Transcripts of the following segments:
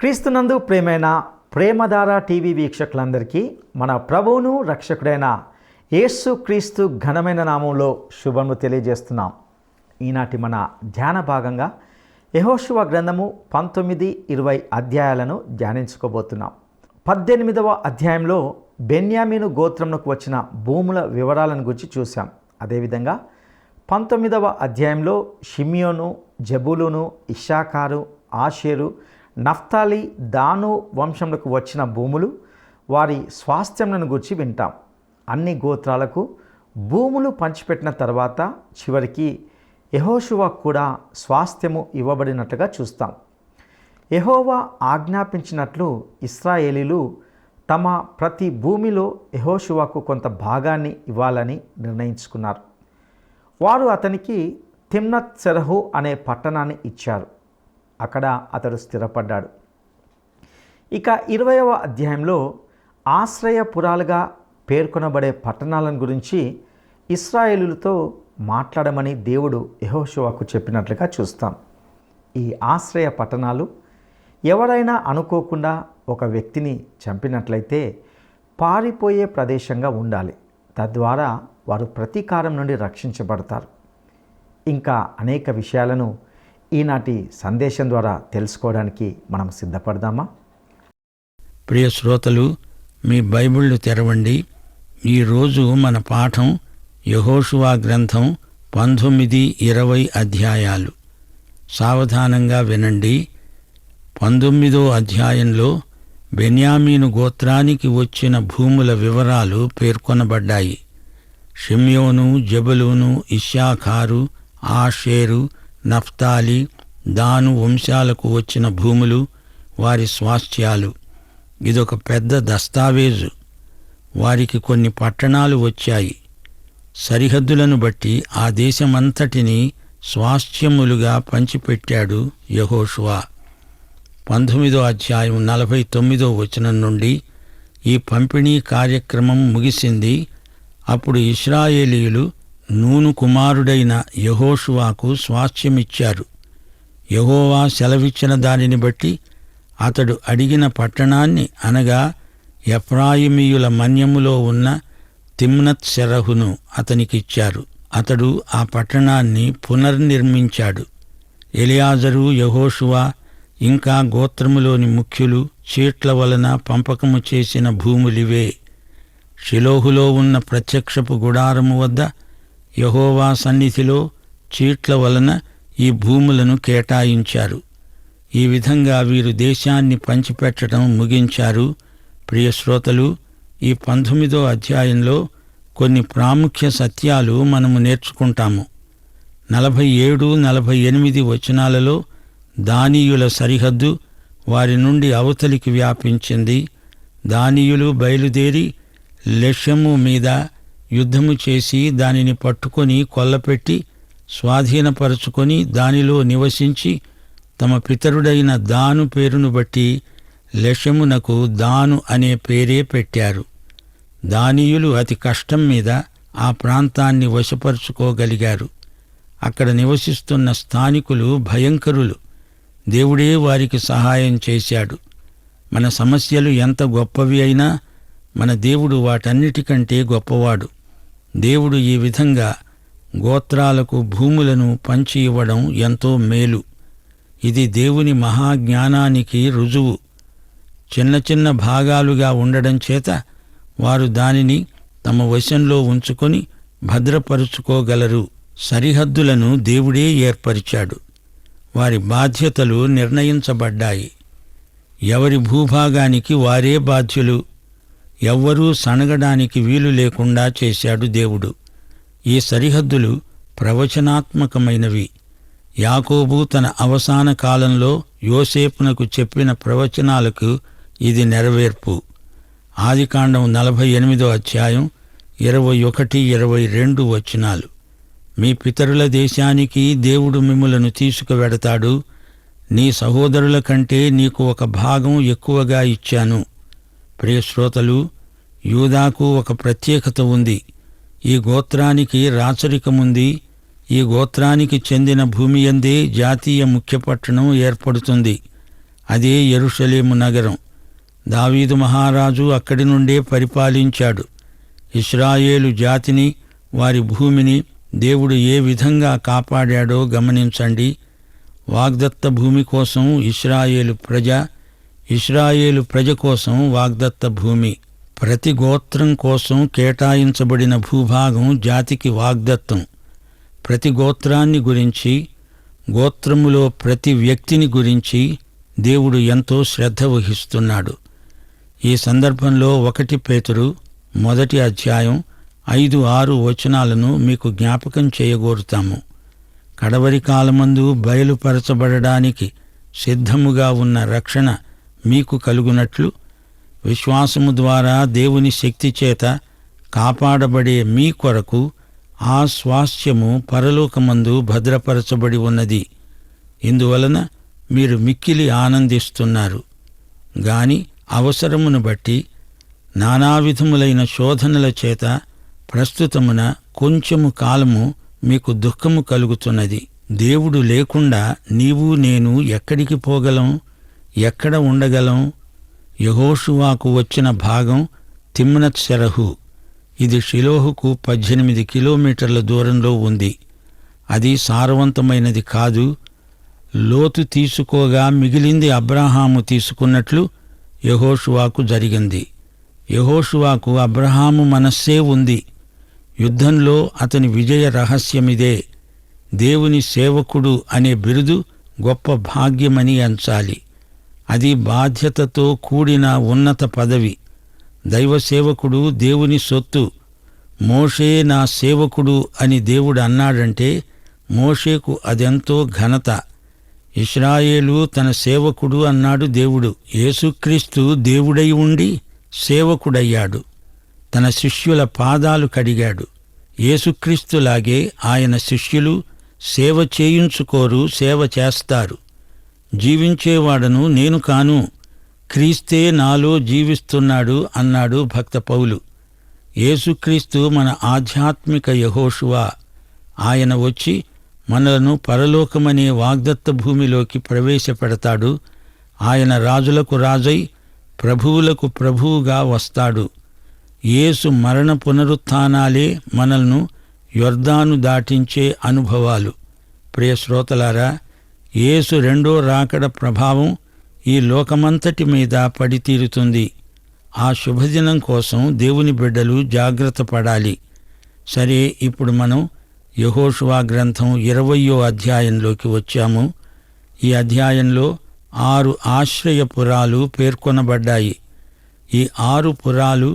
క్రీస్తునందు ప్రేమైన ప్రేమధార టీవీ వీక్షకులందరికీ మన ప్రభువును రక్షకుడైన యేసు క్రీస్తు ఘనమైన నామంలో శుభములు తెలియజేస్తున్నాం. ఈనాటి మన ధ్యాన భాగంగా యెహోషువ గ్రంథము 19-20 అధ్యాయాలను ధ్యానించుకోబోతున్నాం. 18వ అధ్యాయంలో బెన్యామీను గోత్రంకు వచ్చిన భూముల వివరాలను గురించి చూసాం. అదేవిధంగా 19వ అధ్యాయంలో షిమియోను, జబూలూను, ఇశ్శాఖారు, ఆషేరు, నఫ్తాలి, దాను వంశములకు వచ్చిన భూములు, వారి స్వాస్థ్యములను గురించి వింటాం. అన్ని గోత్రాలకు భూములు పంచిపెట్టిన తర్వాత చివరికి యెహోషువ కూడా స్వాస్థ్యము ఇవ్వబడినట్లుగా చూస్తాం. యెహోవా ఆజ్ఞాపించినట్లు ఇశ్రాయేలీలు తమ ప్రతి భూమిలో యెహోషువకు కొంత భాగాన్ని ఇవ్వాలని నిర్ణయించుకున్నారు. వారు అతనికి తిమ్నత్ సెరహు అనే పట్టణాన్ని ఇచ్చారు. అక్కడ అతడు స్థిరపడ్డాడు. ఇక 20వ అధ్యాయంలో ఆశ్రయపురాలుగా పేర్కొనబడే పట్టణాలను గురించి ఇశ్రాయేలులతో మాట్లాడమని దేవుడు యెహోషువకు చెప్పినట్లుగా చూస్తాం. ఈ ఆశ్రయ పట్టణాలు ఎవరైనా అనుకోకుండా ఒక వ్యక్తిని చంపినట్లయితే పారిపోయే ప్రదేశంగా ఉండాలి. తద్వారా వారు ప్రతీకారం నుండి రక్షించబడతారు. ఇంకా అనేక విషయాలను ఈనాటి సందేశం ద్వారా తెలుసుకోవడానికి మనం సిద్ధపడదామా? ప్రియ శ్రోతలు, మీ బైబిళ్ళు తెరవండి. ఈరోజు మన పాఠం యెహోషువ గ్రంథం 19-20 అధ్యాయాలు. సావధానంగా వినండి. 19వ అధ్యాయంలో బెన్యామీను గోత్రానికి వచ్చిన భూముల వివరాలు పేర్కొనబడ్డాయి. షిమ్యోను, జబూలూను, ఇశ్శాఖారు, ఆషేరు, నఫ్తాలి, దాను వంశాలకు వచ్చిన భూములు, వారి స్వాస్థ్యాలు. ఇదొక పెద్ద దస్తావేజు. వారికి కొన్ని పట్టణాలు వచ్చాయి. సరిహద్దులను బట్టి ఆ దేశమంతటినీ స్వాస్థ్యములుగా పంచిపెట్టాడు యెహోషువ. 19వ అధ్యాయం 49వ వచనం నుండి ఈ పంపిణీ కార్యక్రమం ముగిసింది. అప్పుడు ఇశ్రాయేలీయులు నూను కుమారుడైన యెహోషువకు స్వాస్థ్యమిచ్చారు. యెహోవా సెలవిచ్చిన దానిని బట్టి అతడు అడిగిన పట్టణాన్ని, అనగా ఎఫ్రాయిమీయుల మన్యములో ఉన్న తిమ్నత్ సెరహును అతనికిచ్చారు. అతడు ఆ పట్టణాన్ని పునర్నిర్మించాడు. ఎలియాజరు, యెహోషువ ఇంకా గోత్రములోని ముఖ్యులు చీట్ల వలన పంపకము చేసిన భూములివే. షిలోహులో ఉన్న ప్రత్యక్షపు గుడారము వద్ద యెహోవా సన్నిధిలో చీట్ల వలన ఈ భూములను కేటాయించారు. ఈ విధంగా వీరు దేశాన్ని పంచిపెట్టడం ముగించారు. ప్రియ శ్రోతలు, ఈ 19వ అధ్యాయంలో కొన్ని ప్రాముఖ్య సత్యాలు మనము నేర్చుకుంటాము. 47-48 వచనాలలో దానీయుల సరిహద్దు వారి నుండి అవతలికి వ్యాపించింది. దానీయులు బయలుదేరి లెషెము మీద యుద్ధము చేసి దానిని పట్టుకొని కొల్లపెట్టి స్వాధీనపరుచుకొని దానిలో నివసించి తమ పితరుడైన దాను పేరును బట్టి లెషెమునకు దాను అనే పేరే పెట్టారు. దానీయులు అతి కష్టం మీద ఆ ప్రాంతాన్ని వశపరుచుకోగలిగారు. అక్కడ నివసిస్తున్న స్థానికులు భయంకరులు. దేవుడే వారికి సహాయం చేశాడు. మన సమస్యలు ఎంత గొప్పవి అయినా మన దేవుడు వాటన్నిటికంటే గొప్పవాడు. దేవుడు ఈ విధంగా గోత్రాలకు భూములను పంచి ఇవ్వడం ఎంతో మేలు. ఇది దేవుని మహాజ్ఞానానికి రుజువు. చిన్న చిన్న భాగాలుగా ఉండడం చేత వారు దానిని తమ వశంలో ఉంచుకొని భద్రపరుచుకోగలరు. సరిహద్దులను దేవుడే ఏర్పరిచాడు. వారి బాధ్యతలు నిర్ణయించబడ్డాయి. ఎవరి భూభాగానికి వారే బాధ్యులు. ఎవ్వరూ సణగడానికి వీలు లేకుండా చేశాడు దేవుడు. ఈ సరిహద్దులు ప్రవచనాత్మకమైనవి. యాకోబు తన అవసాన కాలంలో యోసేపునకు చెప్పిన ప్రవచనాలకు ఇది నెరవేర్పు. ఆదికాండం 48వ అధ్యాయం 21-22 వచనాలు. మీ పితరుల దేశానికి దేవుడు మిమ్ములను తీసుకువెడతాడు. నీ సహోదరుల కంటే నీకు ఒక భాగం ఎక్కువగా ఇచ్చాను. ప్రియ శ్రోతలు, యూదాకు ఒక ప్రత్యేకత ఉంది. ఈ గోత్రానికి రాచరికముంది. ఈ గోత్రానికి చెందిన భూమియందే జాతీయ ముఖ్య పట్టణం ఏర్పడుతుంది. అదే యెరూషలేము నగరం. దావీదు మహారాజు అక్కడి నుండే పరిపాలించాడు. ఇశ్రాయేలు జాతిని, వారి భూమిని దేవుడు ఏ విధంగా కాపాడాడో గమనించండి. వాగ్దత్త భూమి కోసం ఇశ్రాయేలు ప్రజ కోసం వాగ్దత్త భూమి. ప్రతి గోత్రం కోసం కేటాయించబడిన భూభాగం జాతికి వాగ్దత్తం. ప్రతి గోత్రాన్ని గురించి, గోత్రములో ప్రతి వ్యక్తిని గురించి దేవుడు ఎంతో శ్రద్ధ వహిస్తున్నాడు. ఈ సందర్భంలో 1 పేతురు 1వ అధ్యాయం 5-6 వచనాలను మీకు జ్ఞాపకం చేయగోరుతాము. కడవరి కాలమందు బయలుపరచబడడానికి సిద్ధముగా ఉన్న రక్షణ మీకు కలుగునట్లు విశ్వాసము ద్వారా దేవుని శక్తి చేత కాపాడబడే మీ కొరకు ఆ స్వాస్థ్యము పరలోకమందు భద్రపరచబడి ఉన్నది. ఇందువలన మీరు మిక్కిలి ఆనందిస్తున్నారు. గాని అవసరమును బట్టి నానావిధములైన శోధనల చేత ప్రస్తుతమున కొంచెము కాలము మీకు దుఃఖము కలుగుతున్నది. దేవుడు లేకుండా నీవు నేను ఎక్కడికి పోగలం? ఎక్కడ ఉండగలం? యెహోషువాకు వచ్చిన భాగం తిమ్నత్ సెరహు. ఇది షిలోహుకు 18 కిలోమీటర్ల దూరంలో ఉంది. అది సారవంతమైనది కాదు. లోతు తీసుకోగా మిగిలింది అబ్రాహాము తీసుకున్నట్లు యెహోషువాకు జరిగింది. యెహోషువాకు అబ్రాహాము మనస్సే ఉంది. యుద్ధంలో అతని విజయ రహస్యమిదే. దేవుని సేవకుడు అనే బిరుదు గొప్ప భాగ్యమని ఎంచాలి. అది బాధ్యతతో కూడిన ఉన్నత పదవి. దైవ సేవకుడు దేవుని సొత్తు. మోషే నా సేవకుడు అని దేవుడు అన్నాడంటే మోషేకు అదెంతో ఘనత. ఇశ్రాయేలు తన సేవకుడు అన్నాడు దేవుడు. యేసుక్రీస్తు దేవుడై ఉండి సేవకుడయ్యాడు. తన శిష్యుల పాదాలు కడిగాడు. యేసుక్రీస్తులాగే ఆయన శిష్యులు సేవ చేయించుకోరు, సేవ చేస్తారు. జీవించేవాడను నేను కాను, క్రీస్తే నాలో జీవిస్తున్నాడు అన్నాడు భక్త పౌలు. యేసుక్రీస్తు మన ఆధ్యాత్మిక యెహోషువా. ఆయన వచ్చి మనలను పరలోకమనే వాగ్దత్త భూమిలోకి ప్రవేశపెడతాడు. ఆయన రాజులకు రాజై ప్రభువులకు ప్రభువుగా వస్తాడు. యేసు మరణ పునరుత్థానాలే మనల్ని యొర్దాను దాటించే అనుభవాలు. ప్రియ శ్రోతలారా, యేసు రెండో రాకడ ప్రభావం ఈ లోకమంతటి మీద పడి తీరుతుంది. ఆ శుభదినం కోసం దేవుని బిడ్డలు జాగ్రత్త పడాలి. సరే, ఇప్పుడు మనం యెహోషువ గ్రంథం 20వ అధ్యాయంలోకి వచ్చాము. ఈ అధ్యాయంలో 6 ఆశ్రయపురాలు పేర్కొనబడ్డాయి. ఈ 6 పురాలు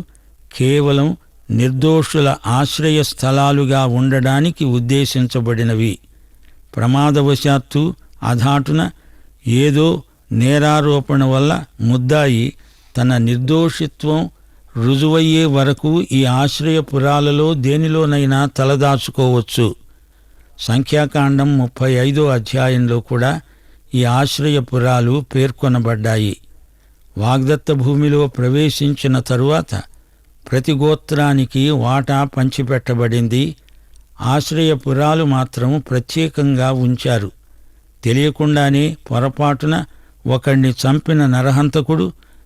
కేవలం నిర్దోషుల ఆశ్రయ స్థలాలుగా ఉండడానికి ఉద్దేశించబడినవి. ప్రమాదవశాత్తు అధాటున ఏదో నేరారోపణ వల్ల ముద్దాయి తన నిర్దోషిత్వం రుజువయ్యే వరకు ఈ ఆశ్రయపురాలలో దేనిలోనైనా తలదాచుకోవచ్చు. సంఖ్యాకాండం 35వ అధ్యాయంలో కూడా ఈ ఆశ్రయపురాలు పేర్కొనబడ్డాయి. వాగ్దత్త భూమిలో ప్రవేశించిన తరువాత ప్రతి గోత్రానికి వాటా పంచిపెట్టబడింది. ఆశ్రయపురాలు మాత్రం ప్రత్యేకంగా ఉంచారు. తెలియకుండానే పొరపాటున ఒకణ్ణి చంపిన నరహంతకుడు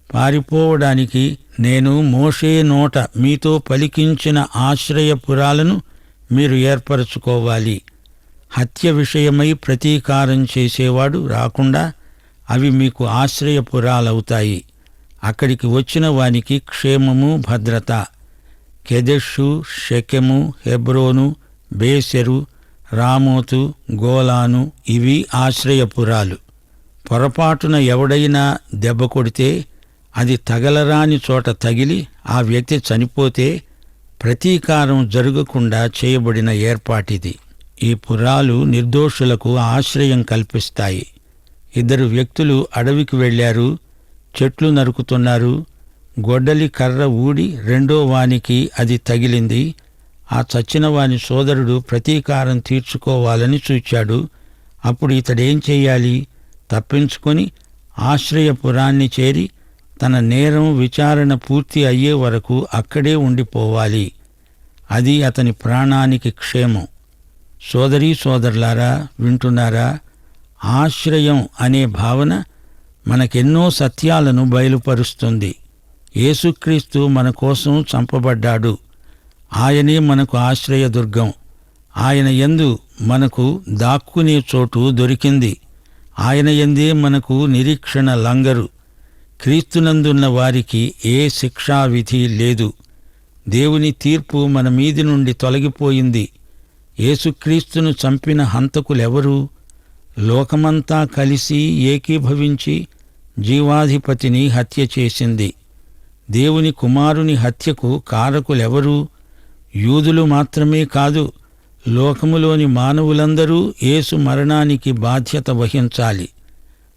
పారిపోవడానికి నేను మోషే నోట మీతో పలికించిన ఆశ్రయపురాలను మీరు ఏర్పరచుకోవాలి. హత్య విషయమై ప్రతీకారం చేసేవాడు రాకుండా అవి మీకు ఆశ్రయపురాలవుతాయి. అక్కడికి వచ్చిన వానికి క్షేమము, భద్రత. కెదెషు, షెకెము, హెబ్రోను, బేసెరు, రామోతు, గోలాను ఇవి ఆశ్రయపురాలు. పొరపాటున ఎవడైనా దెబ్బ కొడితే అది తగలరాని చోట తగిలి ఆ వ్యక్తి చనిపోతే ప్రతీకారం జరగకుండా చేయబడిన ఏర్పాటిది. ఈ పురాలు నిర్దోషులకు ఆశ్రయం కల్పిస్తాయి. 2 వ్యక్తులు అడవికి వెళ్లారు. చెట్లు నరుకుతున్నారు. గొడ్డలి కర్ర ఊడి రెండో వానికి అది తగిలింది. ఆ చచ్చిన వాని సోదరుడు ప్రతీకారం తీర్చుకోవాలని చూచాడు. అప్పుడు ఇతడేం చెయ్యాలి? తప్పించుకొని ఆశ్రయపురాన్ని చేరి తన నేరం విచారణ పూర్తి అయ్యే వరకు అక్కడే ఉండిపోవాలి. అది అతని ప్రాణానికి క్షేమం. సోదరీ సోదరులారా, వింటున్నారా? ఆశ్రయం అనే భావన మనకెన్నో సత్యాలను బయలుపరుస్తుంది. యేసుక్రీస్తు మన కోసం చంపబడ్డాడు. ఆయనే మనకు ఆశ్రయదుర్గం. ఆయన యందు మనకు దాక్కునే చోటు దొరికింది. ఆయన యందే మనకు నిరీక్షణ లంగరు. క్రీస్తునందున్న వారికి ఏ శిక్షావిధి లేదు. దేవుని తీర్పు మన మీది నుండి తొలగిపోయింది. యేసుక్రీస్తును చంపిన హంతకులెవరు? లోకమంతా కలిసి ఏకీభవించి జీవాధిపతిని హత్య చేసింది. దేవుని కుమారుని హత్యకు కారకులెవరు? యూదులు మాత్రమే కాదు, లోకములోని మానవులందరూ యేసు మరణానికి బాధ్యత వహించాలి.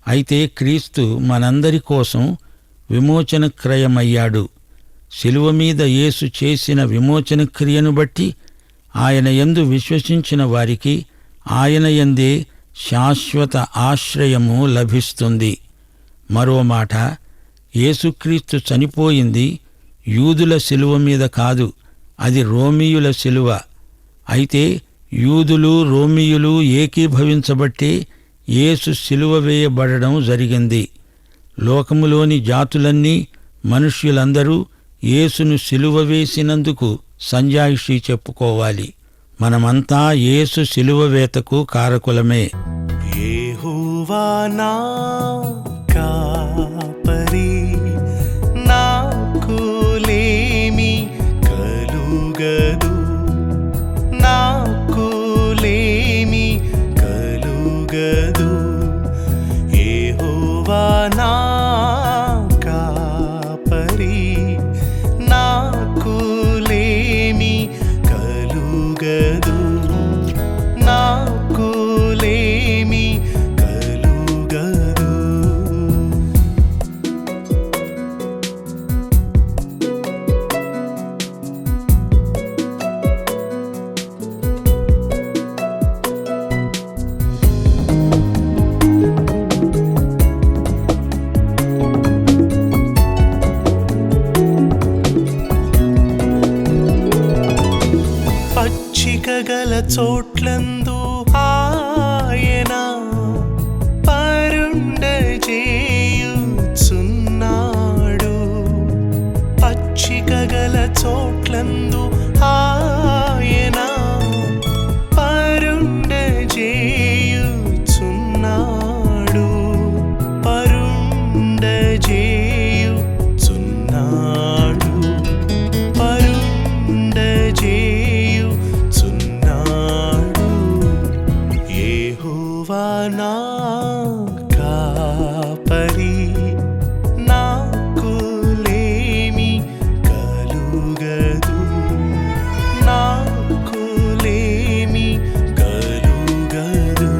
అయితే క్రీస్తు మనందరి కోసం విమోచన క్రయమయ్యాడు. శిలువ మీద యేసు చేసిన విమోచన క్రియను బట్టి ఆయన యందు విశ్వసించిన వారికి ఆయన యందే శాశ్వత ఆశ్రయము లభిస్తుంది. మరో మాట, యేసుక్రీస్తు చనిపోయింది యూదుల శిలువ మీద కాదు, అది రోమీయుల శిలువ. అయితే యూదులు రోమీయులు ఏకీభవించబట్టే యేసు శిలువ వేయబడడం జరిగింది. లోకములోని జాతులన్నీ, మనుష్యులందరూ యేసును శిలువ వేసినందుకు సంజాయిషీ చెప్పుకోవాలి. మనమంతా యేసు శిలువ వేతకు కారకులమే. యెహోవా నా కాపరి, నాకు లేమి కలుగదు, నాకు లేమి కలుగదు. యెహోవా నా కాపరి, నాకు లేమి కలుగదు, నాకు లేమి కలుగదు. పచ్చిక గల చోట్లందు ఆయన పరుండజేయుచున్నాడు. పచ్చిక గల చోట్లందు ఆయన పరుండజేయుచున్నాడు, పరుండజేయుచున్నాడు, పరుండజేయుచున్నాడు. యెహోవా నా కాపరి, నాకు లేమి కలుగదు, నాకు లేమి కలుగదు.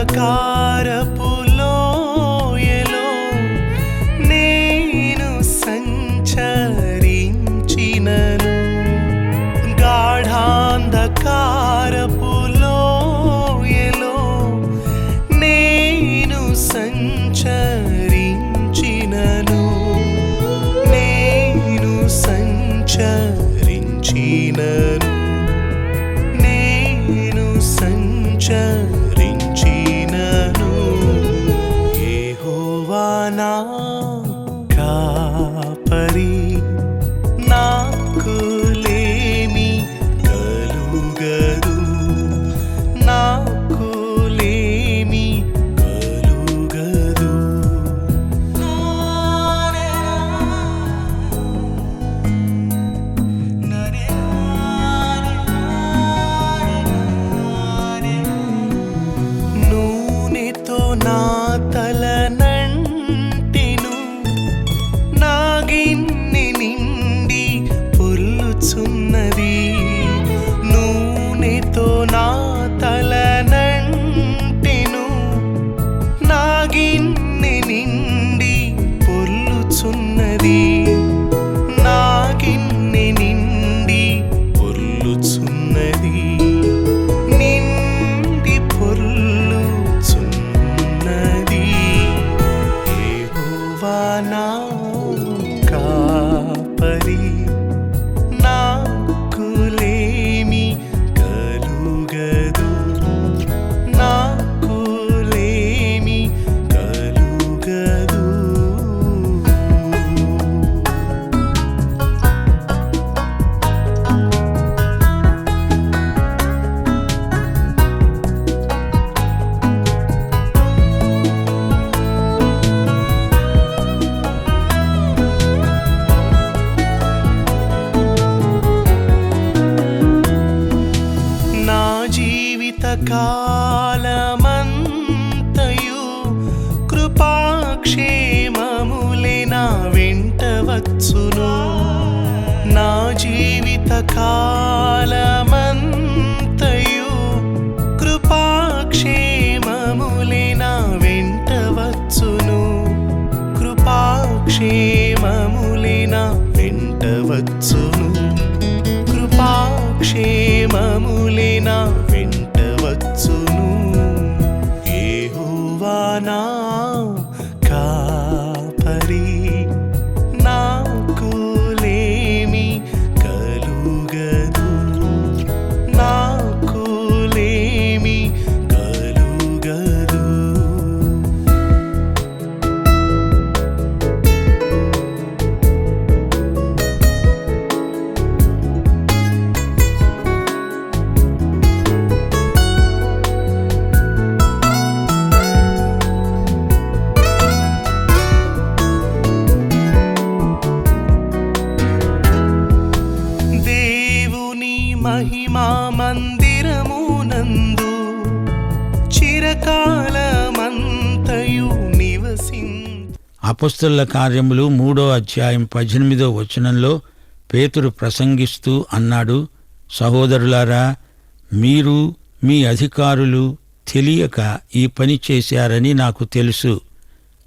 గాఢాంధకారపు లోయలో నేను సంచరించినను, గాఢాంధకారపు లోయలో నేను సంచరించినను, నేను సంచరించినను, నేను సంచరించినను. యెహోవా నా కాపరి, నాకు లేమి కలుగదు, కాలమంతయు కృపాక్షేమములే నా వెంట వచ్చును. నా జీవిత కాలమంతయు కృపాక్షేమములే నా వెంట వచ్చును. కృపాక్షేమములే నా వెంట వచ్చును. కృపాక్షేమములే నా వెంట వచ్చును. యెహోవా నా కాపరి, నాకు లేమి కలుగదు. నాకు లేమి కలుగదు. దేవుని మహిమా మందిరమునందు చిరకాలమంతయు అపొస్తలుల కార్యములు 3వ అధ్యాయం 18వ వచనంలో పేతురు ప్రసంగిస్తూ అన్నాడు, సహోదరులారా, మీరు మీ అధికారులు తెలియక ఈ పని చేశారని నాకు తెలుసు.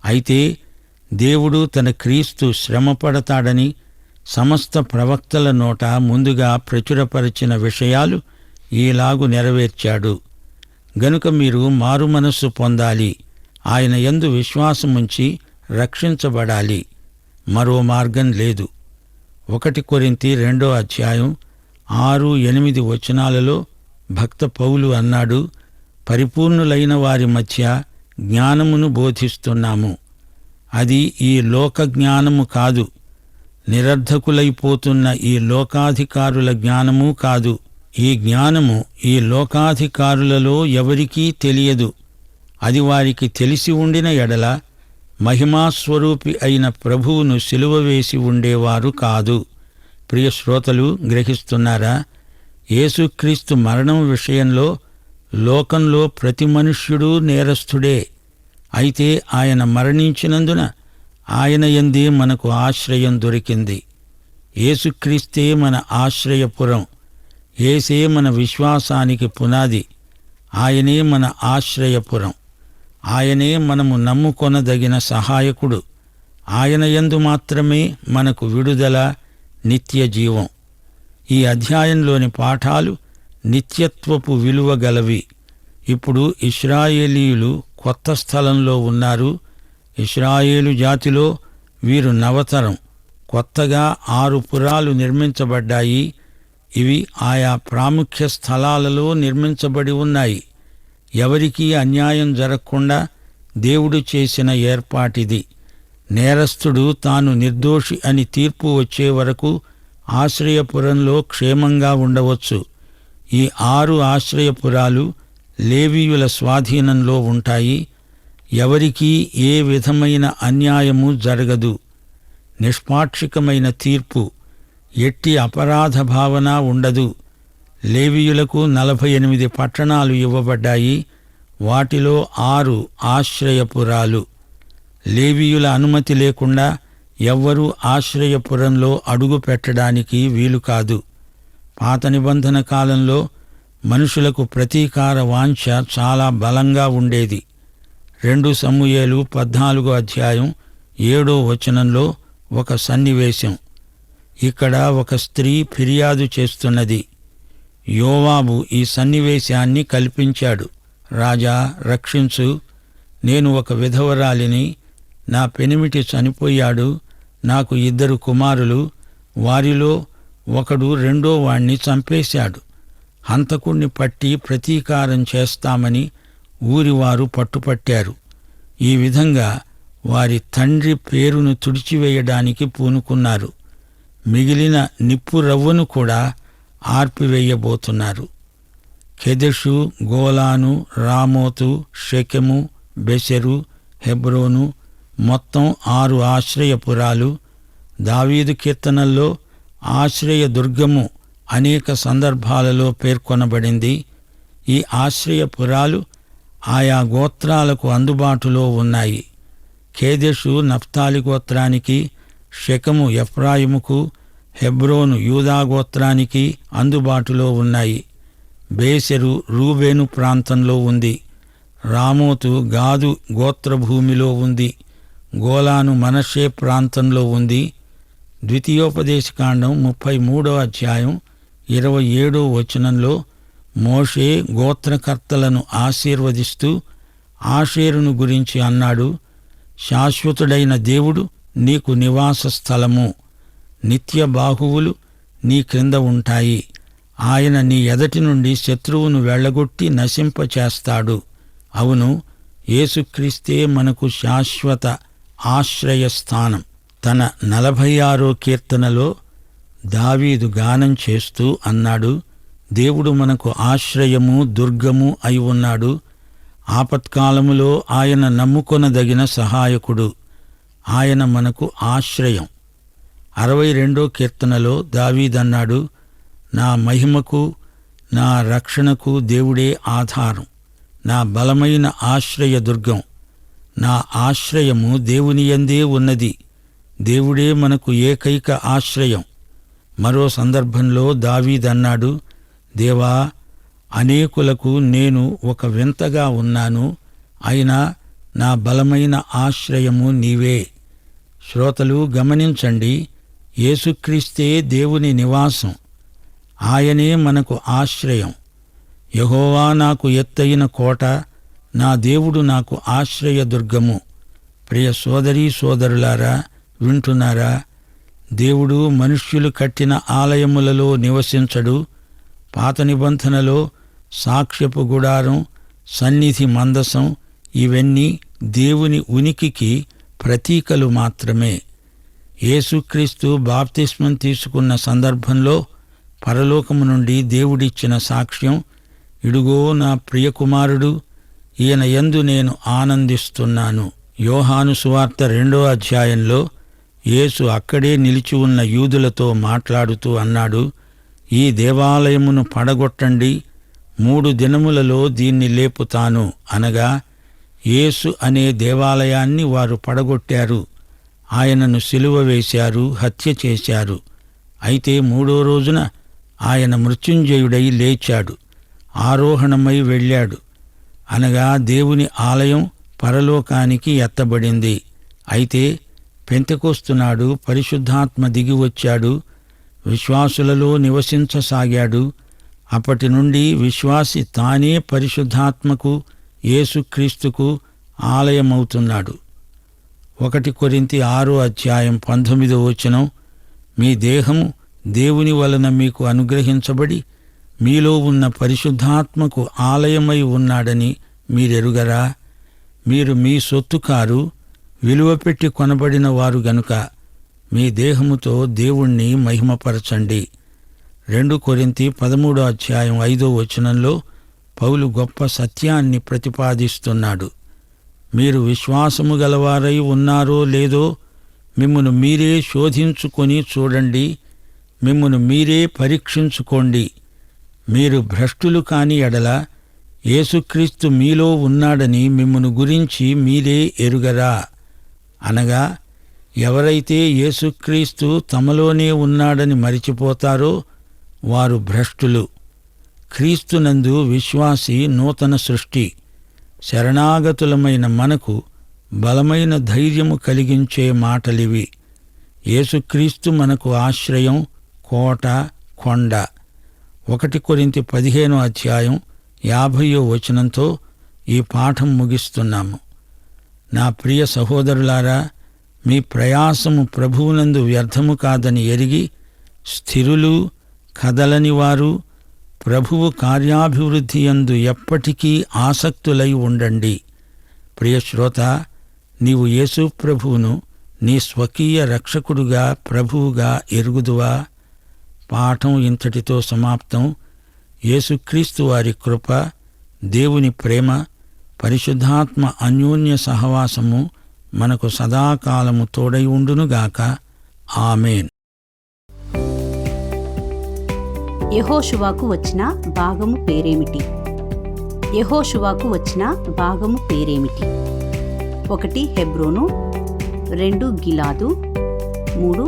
అయితే దేవుడు తన క్రీస్తు శ్రమపడతాడని సమస్త ప్రవక్తల నోట ముందుగా ప్రచురపరిచిన విషయాలు ఈలాగు నెరవేర్చాడు. గనుక మీరు మారుమనస్సు పొందాలి, ఆయన యందు విశ్వాసముంచి రక్షించబడాలి. మరో మార్గం లేదు. 1 కొరింథీ 2వ అధ్యాయం 6-8 వచనాలలో భక్త పౌలు అన్నాడు, పరిపూర్ణులైన వారి మధ్య జ్ఞానమును బోధిస్తున్నాము. అది ఈ లోక జ్ఞానము కాదు, నిరర్ధకులైపోతున్న ఈ లోకాధికారుల జ్ఞానమూ కాదు. ఈ జ్ఞానము ఈ లోకాధికారులలో ఎవరికీ తెలియదు. అది వారికి తెలిసి ఉండిన ఎడల మహిమాస్వరూపి అయిన ప్రభువును సిలువ వేసి ఉండేవారు కాదు. ప్రియ శ్రోతలు, గ్రహిస్తున్నారా? యేసుక్రీస్తు మరణం విషయంలో లోకంలో ప్రతి మనుష్యుడూ నేరస్థుడే. అయితే ఆయన మరణించినందున ఆయన యందే మనకు ఆశ్రయం దొరికింది. యేసుక్రీస్తే మన ఆశ్రయపురం. యేసే మన విశ్వాసానికి పునాది. ఆయనే మన ఆశ్రయపురం. ఆయనే మనము నమ్ముకొనదగిన సహాయకుడు. ఆయన యందు మాత్రమే మనకు విడుదల, నిత్య జీవం. ఈ అధ్యాయంలోని పాఠాలు నిత్యత్వపు విలువ గలవి. ఇప్పుడు ఇశ్రాయేలీయులు కొత్త స్థలంలో ఉన్నారు. ఇశ్రాయేలు జాతిలో వీరు నవతరం. కొత్తగా 6 పురాలు నిర్మించబడ్డాయి. ఇవి ఆయా ప్రాముఖ్య స్థలాలలో నిర్మించబడి ఉన్నాయి. ఎవరికీ అన్యాయం జరగకుండా దేవుడు చేసిన ఏర్పాటిది. నేరస్థుడు తాను నిర్దోషి అని తీర్పు వచ్చే వరకు ఆశ్రయపురంలో క్షేమంగా ఉండవచ్చు. ఈ 6 ఆశ్రయపురాలు లేవీయుల స్వాధీనంలో ఉంటాయి. ఎవరికీ ఏ విధమైన అన్యాయము జరగదు. నిష్పాక్షికమైన తీర్పు, ఎట్టి అపరాధ భావన ఉండదు. లేవీయులకు 48 పట్టణాలు ఇవ్వబడ్డాయి. వాటిలో 6 ఆశ్రయపురాలు. లేవీయుల అనుమతి లేకుండా ఎవ్వరూ ఆశ్రయపురంలో అడుగు పెట్టడానికి వీలు కాదు. పాత నిబంధన కాలంలో మనుషులకు ప్రతీకార వాంఛ చాలా బలంగా ఉండేది. 2 సమూయేలు 14వ అధ్యాయం 7వ వచనంలో ఒక సన్నివేశం. ఇక్కడ ఒక స్త్రీ ఫిర్యాదు చేస్తున్నది. యోవాబు ఈ సన్నివేశాన్ని కల్పించాడు. రాజా, రక్షించు, నేను ఒక విధవరాలిని, నా పెనిమిటి చనిపోయాడు, నాకు 2 కుమారులు, వారిలో ఒకడు రెండో వాణ్ణి చంపేశాడు. హంతకుణ్ణి పట్టి ప్రతీకారం చేస్తామని ఊరివారు పట్టుపట్టారు. ఈ విధంగా వారి తండ్రి పేరును తుడిచివేయడానికి పూనుకున్నారు. మిగిలిన నిప్పు రవ్వను కూడా ఆర్పివేయబోతున్నారు. కెదెషు, గోలాను, రామోతు, షెకెము, బెసెరు, హెబ్రోను, మొత్తం 6 ఆశ్రయపురాలు. దావీదు కీర్తనల్లో ఆశ్రయ దుర్గము అనేక సందర్భాలలో పేర్కొనబడింది. ఈ ఆశ్రయపురాలు ఆయా గోత్రాలకు అందుబాటులో ఉన్నాయి. కేదెషు నఫ్తాలి గోత్రానికి, షెకెము ఎఫ్రాయిముకు, హెబ్రోను యూదా గోత్రానికి అందుబాటులో ఉన్నాయి. బేసెరు రూబేను ప్రాంతంలో ఉంది. రామోతు గాదు గోత్రభూమిలో ఉంది. గోలాను మనష్షే ప్రాంతంలో ఉంది. ద్వితీయోపదేశకాండం 33వ అధ్యాయం 27వ వచనంలో మోషే గోత్రకర్తలను ఆశీర్వదిస్తూ ఆషేరును గురించి అన్నాడు, శాశ్వతుడైన దేవుడు నీకు నివాస స్థలము, నిత్య బాహువులు నీ క్రింద ఉంటాయి. ఆయన నీ ఎదటి నుండి శత్రువును వెళ్ళగొట్టి నశింపచేస్తాడు. అవును, యేసుక్రీస్తే మనకు శాశ్వత ఆశ్రయస్థానం. తన 46వ కీర్తనలో దావీదు గానం చేస్తూ అన్నాడు, దేవుడు మనకు ఆశ్రయము దుర్గము అయి ఉన్నాడు. ఆపత్కాలములో ఆయన నమ్ముకొనదగిన సహాయకుడు. ఆయన మనకు ఆశ్రయం. 62వ కీర్తనలో దావీదన్నాడు, నా మహిమకు నా రక్షణకు దేవుడే ఆధారం, నా బలమైన ఆశ్రయ దుర్గం. నా ఆశ్రయము దేవుని యందే ఉన్నది. దేవుడే మనకు ఏకైక ఆశ్రయం. మరో సందర్భంలో దావీదన్నాడు, దేవా, అనేకులకు నేను ఒక వింతగా ఉన్నాను, అయినా నా బలమైన ఆశ్రయము నీవే. శ్రోతలు గమనించండి, యేసుక్రీస్తే దేవుని నివాసం. ఆయనే మనకు ఆశ్రయం. యెహోవా నాకు ఎత్తయిన కోట, నా దేవుడు నాకు ఆశ్రయదుర్గము. ప్రియ సోదరీ సోదరులారా, వింటున్నారా? దేవుడు మనుష్యులు కట్టిన ఆలయములలో నివసించడు. పాత నిబంధనలో సాక్ష్యపు గుడారం, సన్నిధి మందసం ఇవన్నీ దేవుని ఉనికికి ప్రతీకలు మాత్రమే. యేసుక్రీస్తు బాప్తిస్మం తీసుకున్న సందర్భంలో పరలోకము నుండి దేవుడిచ్చిన సాక్ష్యం, ఇడుగో నా ప్రియకుమారుడు, ఈయన యందు నేను ఆనందిస్తున్నాను. యోహాను సువార్త 2వ అధ్యాయంలో యేసు అక్కడే నిలిచి ఉన్న యూదులతో మాట్లాడుతూ అన్నాడు, ఈ దేవాలయమును పడగొట్టండి, 3 దినములలో దీన్ని లేపుతాను. అనగా యేసు అనే దేవాలయాన్ని వారు పడగొట్టారు. ఆయనను సిలువ వేశారు, హత్య చేశారు. అయితే 3వ రోజున ఆయన మృత్యుంజయుడై లేచాడు, ఆరోహణమై వెళ్ళాడు. అనగా దేవుని ఆలయం పరలోకానికి ఎత్తబడింది. అయితే పెంతెకొస్తు నాడు పరిశుద్ధాత్మ దిగివచ్చాడు, విశ్వాసులలో నివసించసాగాడు. అప్పటి నుండి విశ్వాసి తానే పరిశుద్ధాత్మకు, యేసుక్రీస్తుకు ఆలయమవుతున్నాడు. 1 కొరింథీ 6వ అధ్యాయం 19వ వచనం, మీ దేహము దేవుని వలన మీకు అనుగ్రహించబడి మీలో ఉన్న పరిశుద్ధాత్మకు ఆలయమై ఉన్నాడని మీరెరుగరా? మీరు మీ సొత్తు కారు, విలువ పెట్టి కొనబడిన వారు గనుక మీ దేహముతో దేవుణ్ణి మహిమపరచండి. 2 కొరింథీ 13వ అధ్యాయం 5వ వచనంలో పౌలు గొప్ప సత్యాన్ని ప్రతిపాదిస్తున్నాడు. మీరు విశ్వాసము గలవారై ఉన్నారో లేదో మిమ్మును మీరే శోధించుకొని చూడండి, మిమ్మును మీరే పరీక్షించుకోండి. మీరు భ్రష్టులు కాని ఎడల యేసుక్రీస్తు మీలో ఉన్నాడని మిమ్మును గురించి మీరే ఎరుగరా? అనగా ఎవరైతే యేసుక్రీస్తు తమలోనే ఉన్నాడని మరిచిపోతారో వారు భ్రష్టులు. క్రీస్తునందు విశ్వాసి నూతన సృష్టి. శరణాగతులమైన మనకు బలమైన ధైర్యము కలిగించే మాటలివి. యేసుక్రీస్తు మనకు ఆశ్రయం, కోట, కొండ. 1 కొరింథీ 15వ అధ్యాయం 50వ వచనంతో ఈ పాఠం ముగిస్తున్నాము. నా ప్రియ సహోదరులారా, మీ ప్రయాసము ప్రభువునందు వ్యర్థము కాదని ఎరిగి స్థిరులు, కదలని వారు, ప్రభువు కార్యాభివృద్ధి యందు ఎప్పటికీ ఆసక్తులై ఉండండి. ప్రియశ్రోత, నీవు యేసు ప్రభువును నీ స్వకీయ రక్షకుడుగా, ప్రభువుగా ఎరుగుదువా? పాఠం ఇంతటితో సమాప్తం. యేసుక్రీస్తు వారి కృప, దేవుని ప్రేమ, పరిశుద్ధాత్మ అన్యోన్య సహవాసము మనకు సదాకాలము తోడై ఉండునుగాక. ఆమేన్. యెహోషువకు వచ్చిన భాగము పేరేమిటి? యెహోషువకు వచ్చిన భాగము పేరేమిటి? 1 హెబ్రోను, 2 గిలాదు, 3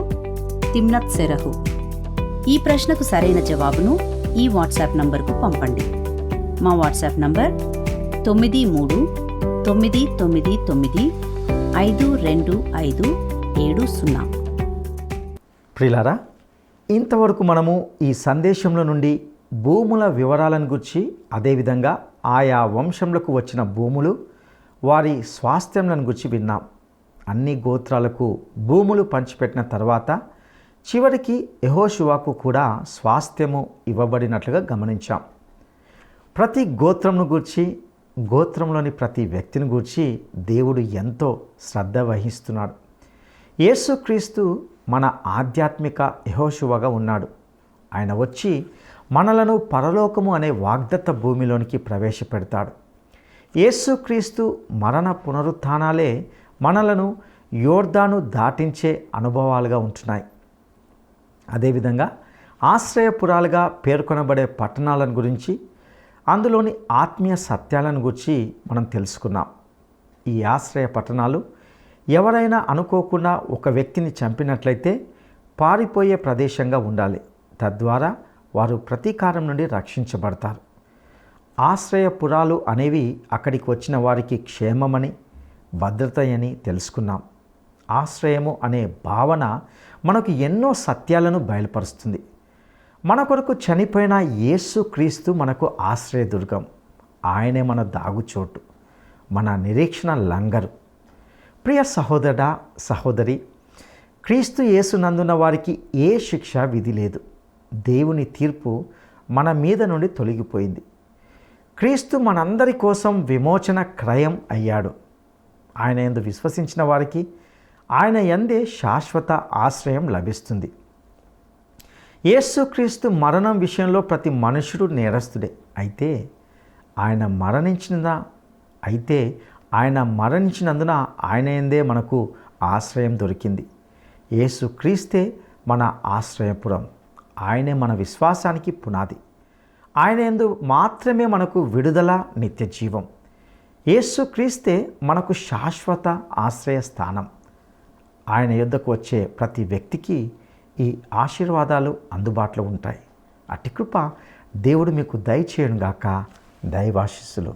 తిమ్నత్ సెరహు. ఈ ప్రశ్నకు సరైన జవాబును ఈ వాట్సాప్ నంబర్కు పంపండి. మా వాట్సాప్ నంబర్ 9399952570. ప్రియులారా, ఇంతవరకు మనము ఈ సందేశంలో నుండి భూముల వివరాలను గురించి, అదేవిధంగా ఆయా వంశంలకు వచ్చిన భూములు, వారి స్వాస్థ్యములను గురించి విన్నాం. అన్ని గోత్రాలకు భూములు పంచిపెట్టిన తర్వాత చివరికి యెహోషువకు కూడా స్వాస్థ్యము ఇవ్వబడినట్లుగా గమనించాం. ప్రతి గోత్రంను గూర్చి, గోత్రంలోని ప్రతి వ్యక్తిని గూర్చి దేవుడు ఎంతో శ్రద్ధ వహిస్తున్నాడు. యేసుక్రీస్తు మన ఆధ్యాత్మిక యెహోషువగా ఉన్నాడు. ఆయన వచ్చి మనలను పరలోకము అనే వాగ్దత్త భూమిలోనికి ప్రవేశపెడతాడు. యేసుక్రీస్తు మరణ పునరుత్థానాలే మనలను యోర్దాను దాటించే అనుభవాలుగా ఉంటున్నాయి. అదేవిధంగా ఆశ్రయపురాలుగా పేర్కొనబడే పట్టణాలను గురించి, అందులోని ఆత్మీయ సత్యాలను గురించి మనం తెలుసుకున్నాం. ఈ ఆశ్రయ పట్టణాలు ఎవరైనా అనుకోకుండా ఒక వ్యక్తిని చంపినట్లయితే పారిపోయే ప్రదేశంగా ఉండాలి. తద్వారా వారు ప్రతీకారం నుండి రక్షించబడతారు. ఆశ్రయపురాలు అనేవి అక్కడికి వచ్చిన వారికి క్షేమమని, భద్రత అని తెలుసుకున్నాం. ఆశ్రయము అనే భావన మనకు ఎన్నో సత్యాలను బయలుపరుస్తుంది. మన కొరకు చనిపోయిన యేసుక్రీస్తు మనకు ఆశ్రయదుర్గం. ఆయనే మన దాగుచోటు, మన నిరీక్షణ లంగరు. ప్రియ సహోదరుడా, సహోదరి, క్రీస్తు యేసునందున్న వారికి ఏ శిక్ష విధి లేదు. దేవుని తీర్పు మన మీద నుండి తొలగిపోయింది. క్రీస్తు మనందరి కోసం విమోచన క్రయం అయ్యాడు. ఆయన యందు విశ్వసించిన వారికి ఆయన యందే శాశ్వత ఆశ్రయం లభిస్తుంది. యేసుక్రీస్తు మరణం విషయంలో ప్రతి మనుషుడు నేరస్తుడే. అయితే ఆయన మరణించినందున ఆయన యందే మనకు ఆశ్రయం దొరికింది. యేసుక్రీస్తే మన ఆశ్రయపురం. ఆయనే మన విశ్వాసానికి పునాది. ఆయన యందు మాత్రమే మనకు విడుదల, నిత్య జీవం. యేసుక్రీస్తే మనకు శాశ్వత ఆశ్రయ స్థానం. ఆయన యొద్దకు వచ్చే ప్రతి వ్యక్తికి ఈ ఆశీర్వాదాలు అందుబాటులో ఉంటాయి. అట్టి కృప దేవుడు మీకు దయచేయునుగాక. దైవాశీస్సులు.